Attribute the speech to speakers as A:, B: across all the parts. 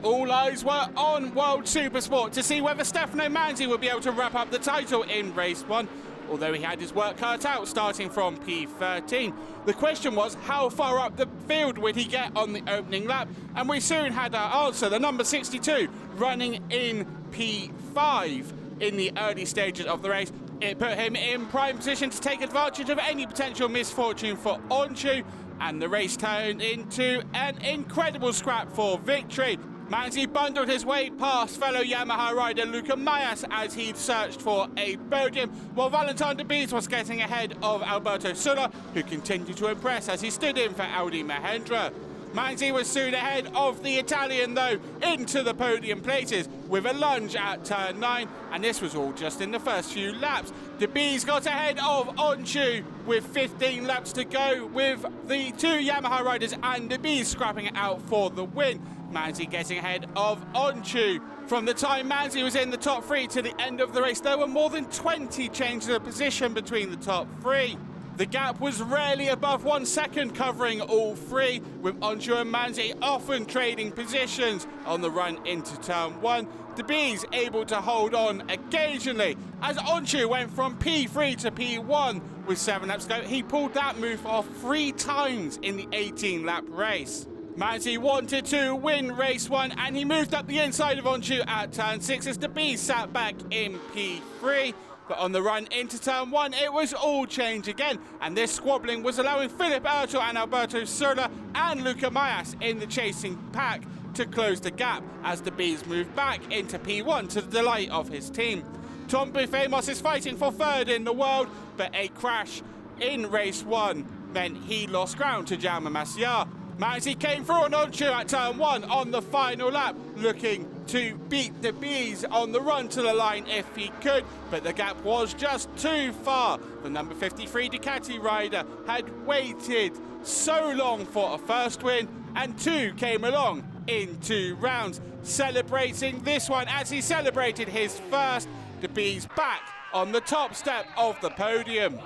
A: All eyes were on World Supersport to see whether Stefano Manzi would be able to wrap up the title in race 1, although he had his work cut out starting from P13. The question was, how far up the field would he get on the opening lap? And we soon had our answer, the number 62 running in P5 in the early stages of the race. It put him in prime position to take advantage of any potential misfortune for Onchu, and the race turned into an incredible scrap for victory. Manzi bundled his way past fellow Yamaha rider Luca Mayas as he searched for a podium, while Valentin Debise was getting ahead of Alberto Sulla, who continued to impress as he stood in for Audi Mahendra. Manzi was soon ahead of the Italian, though, into the podium places with a lunge at turn 9, and this was all just in the first few laps. Debise got ahead of Onchu with 15 laps to go, with the two Yamaha riders and Debise scrapping it out for the win. Manzi getting ahead of Onchu. From the time Manzi was in the top 3 to the end of the race, there were more than 20 changes of position between the top 3. The gap was rarely above 1 second covering all 3, with Onchu and Manzi often trading positions on the run into turn 1. Debise able to hold on occasionally. As Onchu went from P3 to P1 with 7 laps to go, he pulled that move off 3 times in the 18-lap race. Manzi wanted to win race 1, and he moved up the inside of Onchu at turn 6 as Debise sat back in P3. But on the run into turn 1, it was all change again, and this squabbling was allowing Philip Ertel and Alberto Sulla and Luca Mayas in the chasing pack to close the gap as Debise moved back into P1 to the delight of his team. Tom Buffemos is fighting for 3rd in the world, but a crash in race 1 meant he lost ground to Jaume Macià. Manzi came through on Onchu at turn 1 on the final lap, looking to beat Debise on the run to the line if he could, but the gap was just too far. The number 53 Ducati rider had waited so long for a first win, and 2 came along in 2 rounds, celebrating this one as he celebrated his first. Debise back on the top step of the podium.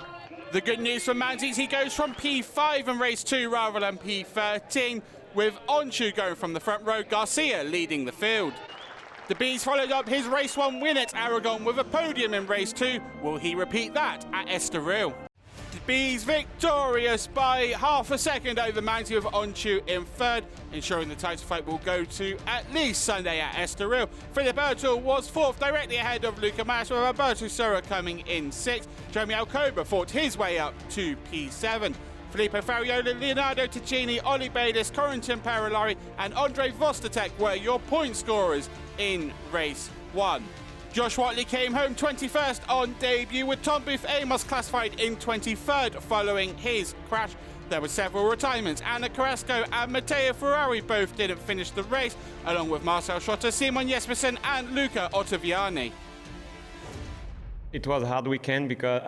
A: The good news for Manzi is he goes from P5 in race 2 rather than P13, with Onchu going from the front row, Garcia leading the field. Debise followed up his race 1 win at Aragon with a podium in race 2. Will he repeat that at Estoril? Debise victorious by half a second over Manzi with Onchu in 3rd, ensuring the title fight will go to at least Sunday at Estoril. Philip Ertel was 4th, directly ahead of Luca Mayas, with Alberto Sulla coming in 6th. Jeremy Alcoba fought his way up to P7. Filippo Fariola, Leonardo Ticini, Ollie Bayliss, Corentin Perilari and Andre Vostatek were your point scorers in race 1. Josh Watley came home 21st on debut, with Tom Buffemos classified in 23rd following his crash. There were several retirements. Anna Carrasco and Matteo Ferrari both didn't finish the race, along with Marcel Schotter, Simon Jespersen and Luca Ottaviani.
B: It was a hard weekend because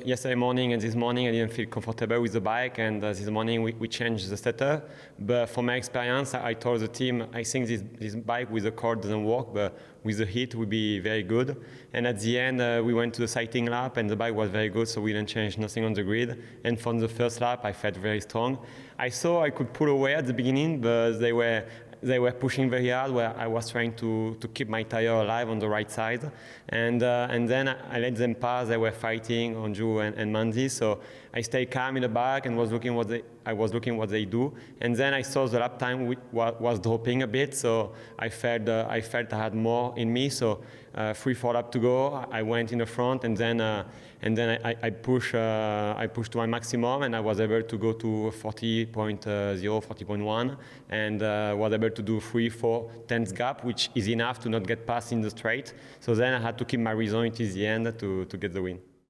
B: yesterday morning and this morning I didn't feel comfortable with the bike, and this morning we changed the setup. But from my experience, I told the team, I think this bike with the cord doesn't work, but with the heat will be very good. And at the end, we went to the sighting lap and the bike was very good, so we didn't change nothing on the grid. And from the first lap, I felt very strong. I saw I could pull away at the beginning, but they were pushing very hard, where I was trying to keep my tire alive on the right side. And then I let them pass. They were fighting, Onju and Manzi, so I stayed calm in the back and was looking what they do. And then I saw the lap time was dropping a bit, so I felt I had more in me. So 3-4 laps to go, I went in the front, and then I pushed to my maximum, and I was able to go to 40.0, 40.1, and was able to do 3-4 tenths gap, which is enough to not get past in the straight. So then I had to keep my reason until the end to get the win.